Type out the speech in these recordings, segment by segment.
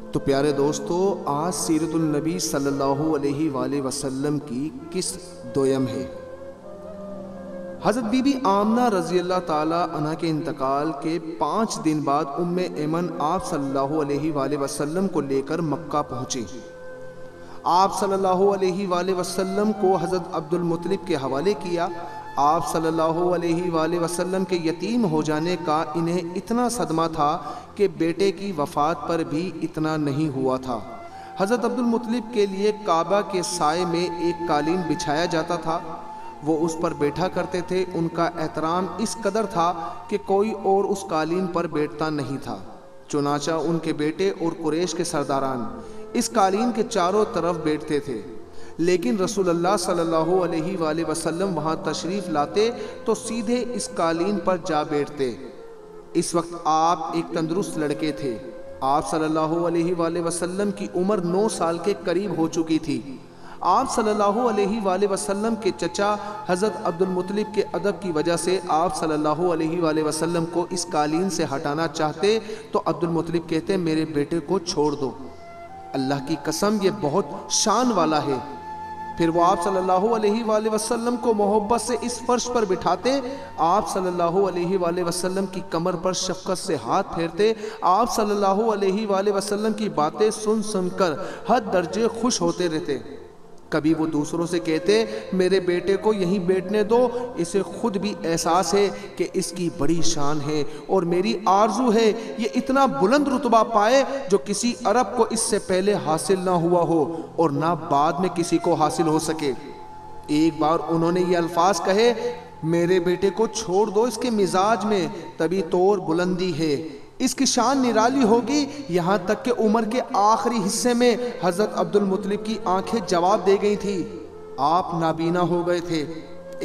तो प्यारे दोस्तों, आज सीरतुल नबी सल्लल्लाहु अलैहि वसल्लम की किस दोयम है। हज़रत बीबी आमना रज़ी अल्लाह ताला अन्हा के इंतकाल के 5 दिन बाद उम्मे ऐमन आप सल्लल्लाहु अलैहि वसल्लम को लेकर मक्का पहुँची। आप सल्लल्लाहु अलैहि वसल्लम को हज़रत अब्दुल मुत्तलिब के हवाले किया। आप सल्लल्लाहु अलैहि वसल्लम के यतीम हो जाने का इन्हें इतना सदमा था कि बेटे की वफ़ात पर भी इतना नहीं हुआ था। हज़रत अब्दुल मुत्तलिब के लिए काबा के साए में एक कालीन बिछाया जाता था, वो उस पर बैठा करते थे। उनका एहतराम इस कदर था कि कोई और उस कालीन पर बैठता नहीं था। चुनाचा उनके बेटे और कुरैश के सरदारान इस कालीन के चारों तरफ बैठते थे, लेकिन रसूलुल्लाह सल्लल्लाहु अलैहि वसल्लम वहाँ तशरीफ़ लाते तो सीधे इस कालीन पर जा बैठते। इस वक्त आप एक तंदुरुस्त लड़के थे। आप सल्लल्लाहु अलैहि वसल्लम की उम्र 9 साल के करीब हो चुकी थी। आप सल्लल्लाहु अलैहि वसल्लम के चचा हज़रत अब्दुल मुत्तलिब के अदब की वजह से आप सल्लल्लाहु अलैहि वसल्लम को इस कालीन से हटाना चाहते तो अब्दुल मुत्तलिब कहते, मेरे बेटे को छोड़ दो, अल्लाह की कसम ये बहुत शान वाला है। फिर वो आप सल्लल्लाहु अलैहि वसल्लम को मोहब्बत से इस फर्श पर बिठाते। आप सल्लल्लाहु अलैहि वसल्लम की कमर पर शफ़क़त से हाथ फेरते। आप सल्लल्लाहु अलैहि वसल्लम की बातें सुन सुनकर हद दर्जे खुश होते रहते। कभी वो दूसरों से कहते, मेरे बेटे को यहीं बैठने दो, इसे खुद भी एहसास है कि इसकी बड़ी शान है और मेरी आरजू है ये इतना बुलंद रुतबा पाए जो किसी अरब को इससे पहले हासिल ना हुआ हो और ना बाद में किसी को हासिल हो सके। एक बार उन्होंने ये अल्फाज कहे, मेरे बेटे को छोड़ दो, इसके मिजाज में तभी तोर बुलंदी है, इसकी शान निराली होगी। यहाँ तक कि उम्र के आखिरी हिस्से में हज़रत अब्दुल मुत्तलिब की आंखें जवाब दे गई थी। आप नाबीना हो गए थे।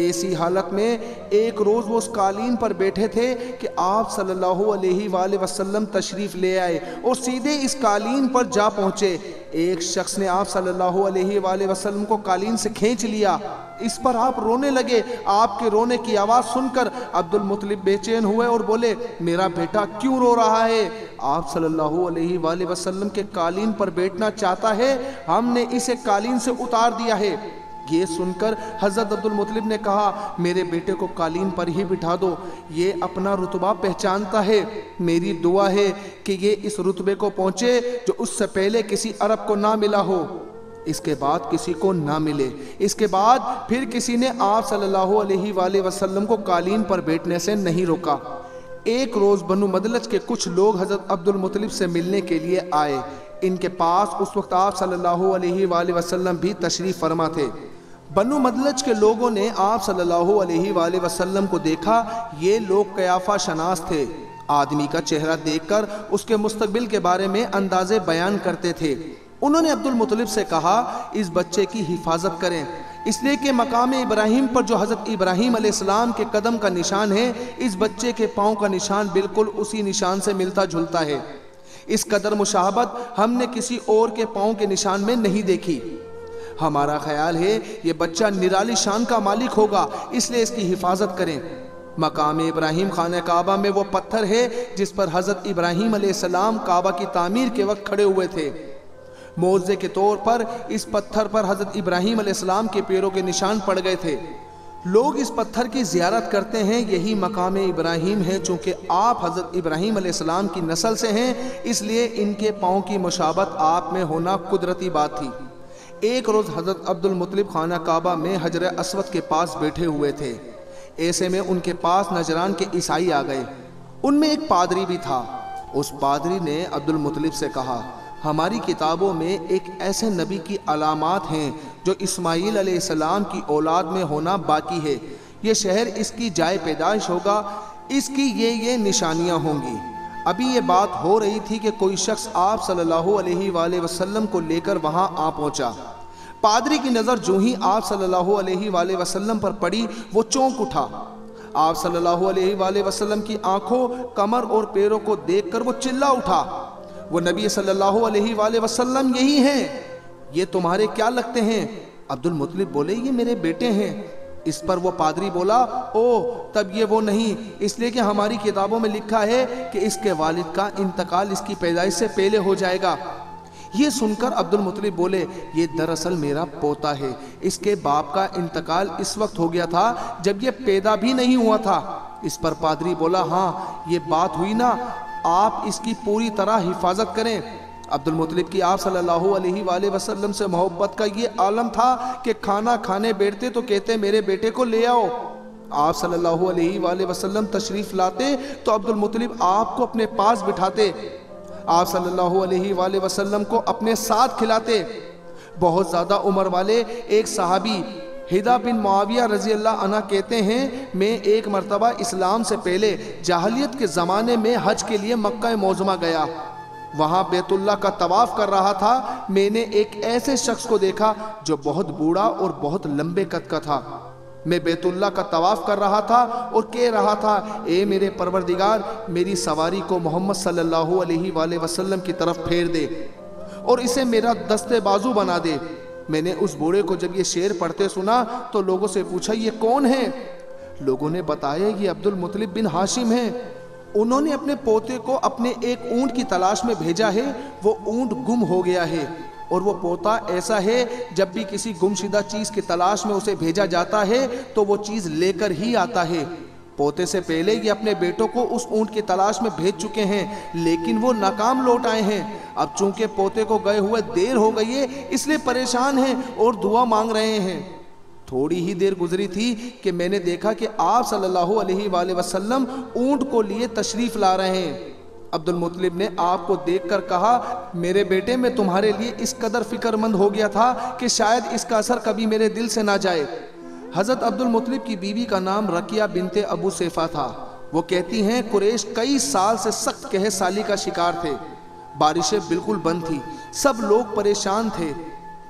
ऐसी हालत में एक रोज़ वो उस कालीन पर बैठे थे कि आप सल्लल्लाहु अलैहि वसल्लम तशरीफ़ ले आए और सीधे इस कालीन पर जा पहुँचे। एक शख्स ने आप सल्लल्लाहु अलैहि वसल्लम को कालीन से खींच लिया। इस पर आप रोने लगे। आपके रोने की आवाज़ सुनकर अब्दुल मुत्तलिब बेचैन हुए और बोले, मेरा बेटा क्यों रो रहा है? आप सल्लल्लाहु अलैहि वसल्लम के कालीन पर बैठना चाहता है, हमने इसे कालीन से उतार दिया है। ये सुनकर हज़रत अब्दुल मुत्तलिब ने कहा, मेरे बेटे को कालीन पर ही बिठा दो, ये अपना रुतबा पहचानता है। मेरी दुआ है कि ये इस रुतबे को पहुँचे जो उससे पहले किसी अरब को ना मिला हो, इसके बाद किसी को ना मिले। इसके बाद फिर किसी ने आप सल्लल्लाहु अलैहि वसल्लम को कालीन पर बैठने से नहीं रोका। एक रोज़ बनु मदलज के कुछ लोग हज़रत अब्दुल मुत्तलिब से मिलने के लिए आए। इनके पास उस वक्त आप सल्लल्लाहु अलैहि वसल्लम भी तशरीफ़ फरमा थे। बनु मदलज के लोगों ने आप सल्लल्लाहु अलैहि वसल्लम को देखा। ये लोग कयाफा शनास थे। आदमी का चेहरा देखकर उसके मुस्तकबिल के बारे में अंदाज़े बयान करते थे। उन्होंने अब्दुल मुत्तलिब से कहा, इस बच्चे की हिफाजत करें, इसलिए कि मकाम इब्राहिम पर जो हज़रत इब्राहिम अलैहिस्सलाम के कदम का निशान है, इस बच्चे के पाँव का निशान बिल्कुल उसी निशान से मिलता जुलता है। इस कदर मुशाहबत हमने किसी और के पाँव के निशान में नहीं देखी। हमारा ख्याल है ये बच्चा निराली शान का मालिक होगा, इसलिए इसकी हिफाजत करें। मकाम इब्राहिम खाने काबा में वो पत्थर है जिस पर हज़रत इब्राहिम अलैहिस्सलाम काबा की तामीर के वक्त खड़े हुए थे। मौज़े के तौर पर इस पत्थर पर हज़रत इब्राहिम अलैहिस्सलाम के पैरों के निशान पड़ गए थे। लोग इस पत्थर की ज़ियारत करते हैं, यही मकाम इब्राहिम है। चूँकि आप हज़रत इब्राहिम अलैहिस्सलाम की नस्ल से हैं, इसलिए इनके पाँव की मुशाबत आप में होना कुदरती बात थी। एक रोज़ हज़रत अब्दुल मुत्तलिब खाना काबा में हजर अस्वद के पास बैठे हुए थे। ऐसे में उनके पास नजरान के ईसाई आ गए। उनमें एक पादरी भी था। उस पादरी ने अब्दुल मुत्तलिब से कहा, हमारी किताबों में एक ऐसे नबी की अलामात हैं जो इस्माईल अलैहिस्सलाम की औलाद में होना बाकी है। ये शहर इसकी जाए पैदाइश होगा, इसकी ये निशानियां होंगी। अभी ये बात हो रही थी कि कोई शख्स आप सल्लल्लाहु अलैहि वसल्लम को लेकर वहां आ पहुंचा। पादरी की नज़र जो ही आप सल्लल्लाहु अलैहि वसल्लम पर पड़ी, वो चौंक उठा। आप सल्लल्लाहु अलैहि वसल्लम की आंखों, कमर और पैरों को देखकर वो चिल्ला उठा, वो नबी सल्लल्लाहु अलैहि वसल्लम यही हैं, ये तुम्हारे क्या लगते हैं? अब्दुल मुत्तलिब बोले, ये मेरे बेटे हैं। इस पर वो पादरी बोला, ओ तब ये वो नहीं, इसलिए कि हमारी किताबों में लिखा है कि इसके वालिद का इंतकाल इसकी पैदाइश से पहले हो जाएगा। ये सुनकर अब्दुल मुत्तलिब बोले, ये दरअसल मेरा पोता है, इसके बाप का इंतकाल इस वक्त हो गया था जब ये पैदा भी नहीं हुआ था। इस पर पादरी बोला, हाँ ये बात हुई ना, आप इसकी पूरी तरह हिफाजत करें। अब्दुल मुत्तलिब की आप सल्लल्लाहु अलैहि वसल्लम से मोहब्बत का ये आलम था कि खाना खाने बैठते तो कहते मेरे बेटे को ले आओ। आप सल्लल्लाहु अलैहि वसल्लम तशरीफ लाते तो अब्दुल मुत्तलिब आपको अपने पास बिठाते, आप सल्लल्लाहु अलैहि वसल्लम को अपने साथ खिलाते। बहुत ज़्यादा उम्र वाले एक सहाबी हिदा बिन मुआविया रजी अल्लाह अन्हा कहते हैं, मैं एक मरतबा इस्लाम से पहले जाहलियत के ज़माने में हज के लिए मक्का मोज़मा गया। वहाँ बैतुल्लाह का तवाफ़ कर रहा था। मैंने एक ऐसे शख्स को देखा जो बहुत बूढ़ा और बहुत लंबे कद का था। मैं बैतुल्लाह का तवाफ़ कर रहा था और कह रहा था, ए मेरे परवरदिगार, मेरी सवारी को मोहम्मद सल्लल्लाहु अलैहि वसल्लम की तरफ फेर दे और इसे मेरा दस्ते बाजू बना दे। मैंने उस बूढ़े को जब ये शेर पढ़ते सुना तो लोगों से पूछा, ये कौन है? लोगों ने बताया, ये अब्दुल मुत्तलिब बिन हाशिम है। उन्होंने अपने पोते को अपने एक ऊंट की तलाश में भेजा है। वो ऊंट गुम हो गया है और वो पोता ऐसा है, जब भी किसी गुमशुदा चीज़ की तलाश में उसे भेजा जाता है तो वो चीज़ लेकर ही आता है। पोते से पहले ये अपने बेटों को उस ऊंट की तलाश में भेज चुके हैं, लेकिन वो नाकाम लौट आए हैं। अब चूंकि पोते को गए हुए देर हो गई है, इसलिए परेशान हैं और दुआ मांग रहे हैं। थोड़ी ही देर गुजरी थी कि मैंने देखा कि आप सल्लल्लाहु अलैहि वसल्लम ऊंट को लिए तशरीफ ला रहे हैं। अब्दुल मुत्तलिब ने आपको देखकर कहा, मेरे बेटे, मैं तुम्हारे लिए इस कदर फिक्रमंद हो गया था कि शायद इसका असर कभी मेरे दिल से ना जाए। हज़रत अब्दुल मुत्तलिब की बीवी का नाम रकिया बिनते अबू सेफा था। वो कहती हैं, कुरैश कई साल से सख्त कहसाली का शिकार थे। बारिशें बिल्कुल बंद थी, सब लोग परेशान थे।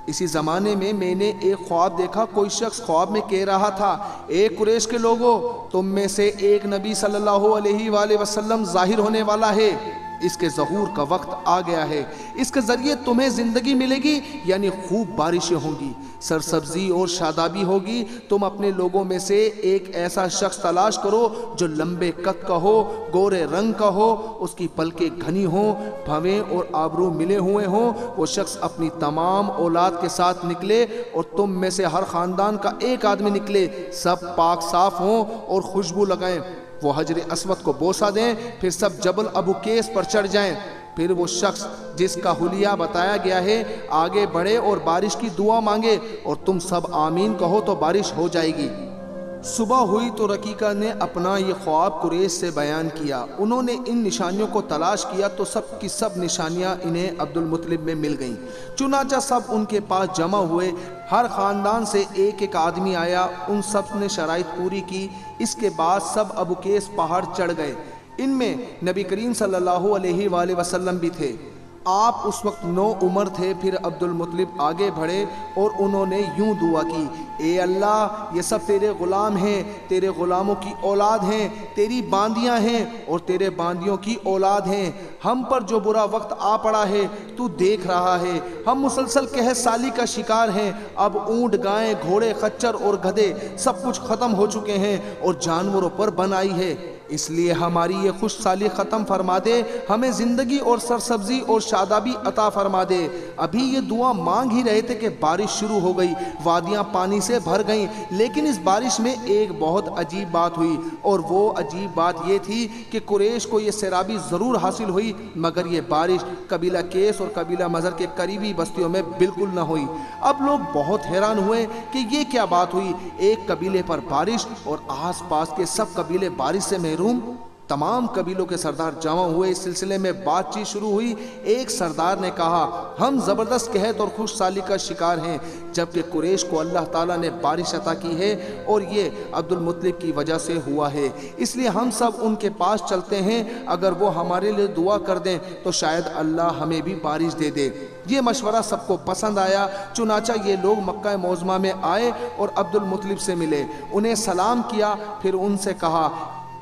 इसी ज़माने में मैंने एक ख्वाब देखा। कोई शख्स ख्वाब में कह रहा था, ए कुरैश के लोगों, तुम में से एक नबी सल्लल्लाहु अलैहि वसल्लम जाहिर होने वाला है। इसके ज़हूर का वक्त आ गया है। इसके ज़रिए तुम्हें ज़िंदगी मिलेगी, यानी खूब बारिशें होंगी, सरसब्जी और शादाबी होगी। तुम अपने लोगों में से एक ऐसा शख्स तलाश करो जो लंबे कद का हो, गोरे रंग का हो, उसकी पलकें घनी हों, भवें और आबरू मिले हुए हों। वो शख्स अपनी तमाम औलाद के साथ निकले और तुम में से हर ख़ानदान का एक आदमी निकले, सब पाक साफ हों और खुशबू लगाएं। वो हजर अस्वद को बोसा दें, फिर सब जबल अबू केस पर चढ़ जाएं। फिर वो शख्स जिसका हुलिया बताया गया है आगे बढ़े और बारिश की दुआ मांगे और तुम सब आमीन कहो तो बारिश हो जाएगी। सुबह हुई तो रकीका ने अपना ये ख्वाब कुरैश से बयान किया। उन्होंने इन निशानियों को तलाश किया तो सब की सब निशानियां इन्हें अब्दुल मुत्तलिब में मिल गईं। चुनाचा सब उनके पास जमा हुए। हर ख़ानदान से एक एक आदमी आया, उन सब ने शराइत पूरी की। इसके बाद सब अबू केस पहाड़ चढ़ गए। इनमें नबी करीम सल्लल्लाहु अलैहि वसल्लम भी थे। आप उस वक्त 9 उम्र थे। फिर अब्दुल मुत्तलिब आगे बढ़े और उन्होंने यूं दुआ की, ए अल्लाह, ये सब तेरे ग़ुलाम हैं, तेरे ग़ुलामों की औलाद हैं, तेरी बांदियाँ हैं और तेरे बांदियों की औलाद हैं। हम पर जो बुरा वक्त आ पड़ा है तू देख रहा है। हम मुसलसल कहसाली का शिकार हैं। अब ऊँट, गायें, घोड़े, खच्चर और गधे सब कुछ ख़त्म हो चुके हैं और जानवरों पर बन आई है। इसलिए हमारी ये खुशहाली ख़त्म फरमा दे, हमें ज़िंदगी और सरसब्जी और शादाबी अता फरमा दे। अभी ये दुआ मांग ही रहे थे कि बारिश शुरू हो गई, वादियाँ पानी से भर गईं। लेकिन इस बारिश में एक बहुत अजीब बात हुई और वो अजीब बात ये थी कि कुरैश को ये सैराबी ज़रूर हासिल हुई, मगर ये बारिश कबीला केस और कबीला मज़र के करीबी बस्तियों में बिल्कुल न हुई। अब लोग बहुत हैरान हुए कि ये क्या बात हुई, एक कबीले पर बारिश और आस पास के सब कबीले बारिश से महरूम। तमाम कबीलों के सरदार जमा हुए। इस सिलसिले में बातचीत शुरू हुई। एक सरदार ने कहा, हम ज़बरदस्त कहत और खुशहाली का शिकार हैं, जबकि कुरैश को अल्लाह ताला ने बारिश अता की है और ये अब्दुल मुत्तलिब की वजह से हुआ है। इसलिए हम सब उनके पास चलते हैं। अगर वो हमारे लिए दुआ कर दें तो शायद अल्लाह हमें भी बारिश दे दे। ये मशवरा सबको पसंद आया। चुनाचा ये लोग मक्का मोज़मा में आए और अब्दुल मुत्तलिब से मिले, उन्हें सलाम किया। फिर उनसे कहा,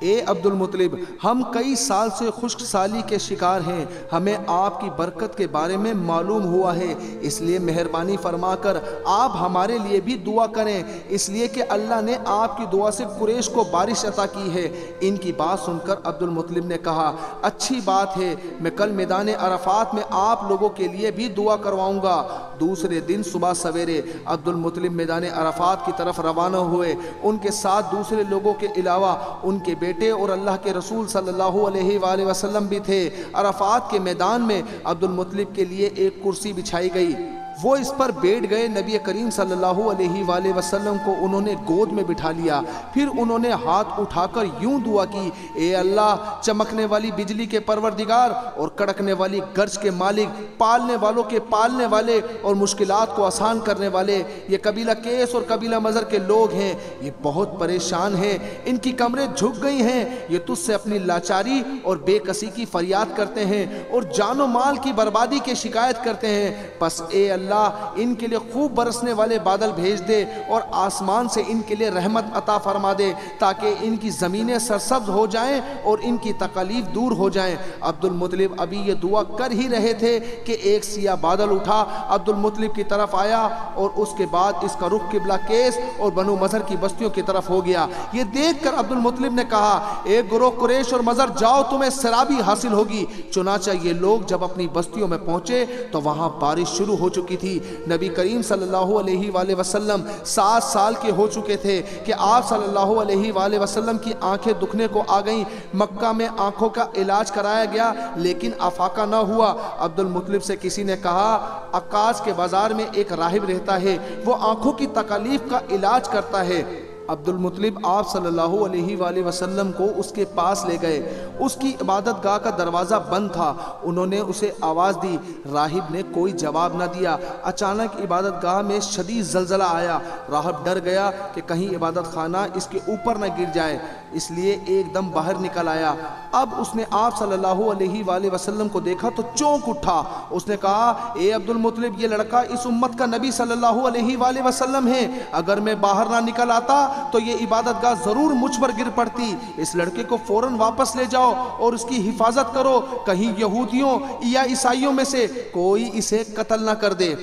ए अब्दुल मुत्तलिब, हम कई साल से खुश्क साली के शिकार हैं, हमें आपकी बरकत के बारे में मालूम हुआ है, इसलिए मेहरबानी फरमाकर आप हमारे लिए भी दुआ करें, इसलिए कि अल्लाह ने आपकी दुआ से कुरैश को बारिश अता की है। इनकी बात सुनकर अब्दुल मुत्तलिब ने कहा, अच्छी बात है, मैं कल मैदान अरफात में आप लोगों के लिए भी दुआ करवाऊंगा। दूसरे दिन सुबह सवेरे अब्दुल मुत्तलिब मैदान अरफात की तरफ रवाना हुए। उनके साथ दूसरे लोगों के अलावा उनके बेटे और अल्लाह के रसूल सल्लल्लाहु अलैहि वसल्लम भी थे। अरफात के मैदान में अब्दुल मुत्तलिब के लिए एक कुर्सी बिछाई गई, वो इस पर बैठ गए। नबी करीम सल्लल्लाहु अलैहि वसल्लम को उन्होंने गोद में बिठा लिया। फिर उन्होंने हाथ उठाकर यूं दुआ की, ए अल्लाह, चमकने वाली बिजली के परवरदिगार और कड़कने वाली गर्ज के मालिक, पालने वालों के पालने वाले और मुश्किलात को आसान करने वाले, ये कबीला केस और कबीला मज़र के लोग हैं, ये बहुत परेशान हैं, इनकी कमरें झुक गई हैं, ये तुझसे अपनी लाचारी और बेकसी की फरियाद करते हैं और जानो माल की बर्बादी की शिकायत करते हैं। बस ए अल्लाह, इनके लिए खूब बरसने वाले बादल भेज दे और आसमान से इनके लिए रहमत अता फरमा दे, ताकि इनकी ज़मीनें सरसब्ज हो जाएं और इनकी तकलीफ दूर हो जाएं। अब्दुल मुत्तलिब अभी ये दुआ कर ही रहे थे कि एक सिया बादल उठा, अब्दुल मुत्तलिब की तरफ आया और उसके बाद इसका रुख किबला केस और बनु मज़र की बस्तियों की तरफ हो गया। ये देखकर अब्दुल मुत्तलिब ने कहा, एक गुरोह कुरैश और मज़र, जाओ, तुम्हें सराबी हासिल होगी। चुनाचा ये लोग जब अपनी बस्तियों में पहुंचे तो वहां बारिश शुरू हो चुकी थी। नबी करीम सल्लल्लाहु अलैहि वसल्लम 7 साल के हो चुके थे कि आप सल्लल्लाहु अलैहि वसल्लम की आंखें दुखने को आ गईं। मक्का में आंखों का इलाज कराया गया लेकिन अफाका ना हुआ। अब्दुल मुत्तलिब से किसी ने कहा, अक्कास के बाजार में एक राहिब रहता है, वो आंखों की तकलीफ का इलाज करता है। अब्दुल मुत्तलिब आप सल्लल्लाहु अलैहि वसल्लम को उसके पास ले गए। उसकी इबादत गाह का दरवाज़ा बंद था। उन्होंने उसे आवाज़ दी, राहिब ने कोई जवाब न दिया। अचानक इबादत गाह में शदीद ज़लज़ला आया। राहिब डर गया कि कहीं इबादत खाना इसके ऊपर न गिर जाए, इसलिए एकदम बाहर निकल आया। अब उसने आप सल्लल्लाहु अलैहि वसल्लम को देखा तो चौंक उठा। उसने कहा, ए अब्दुल मुत्तलिब, ये लड़का इस उम्मत का नबी सल्लल्लाहु अलैहि वसल्लम है। अगर मैं बाहर ना निकल आता तो ये इबादत गाह जरूर मुझ पर गिर पड़ती। इस लड़के को फौरन वापस ले जाओ और उसकी हिफाजत करो, कहीं यहूदियों या ईसाइयों में से कोई इसे कत्ल ना कर दे।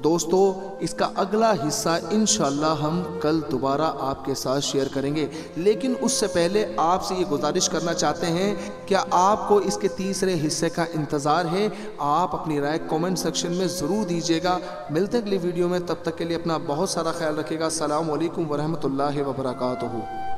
दोस्तों, इसका अगला हिस्सा इंशाअल्लाह हम कल दोबारा आपके साथ शेयर करेंगे, लेकिन उससे पहले आपसे ये गुजारिश करना चाहते हैं, क्या आपको इसके तीसरे हिस्से का इंतज़ार है? आप अपनी राय कमेंट सेक्शन में ज़रूर दीजिएगा। मिलते हैं अगली वीडियो में, तब तक के लिए अपना बहुत सारा ख्याल रखिएगा। अस्सलामु अलैकुम वरहमतुल्लाहि वबरकातुहू।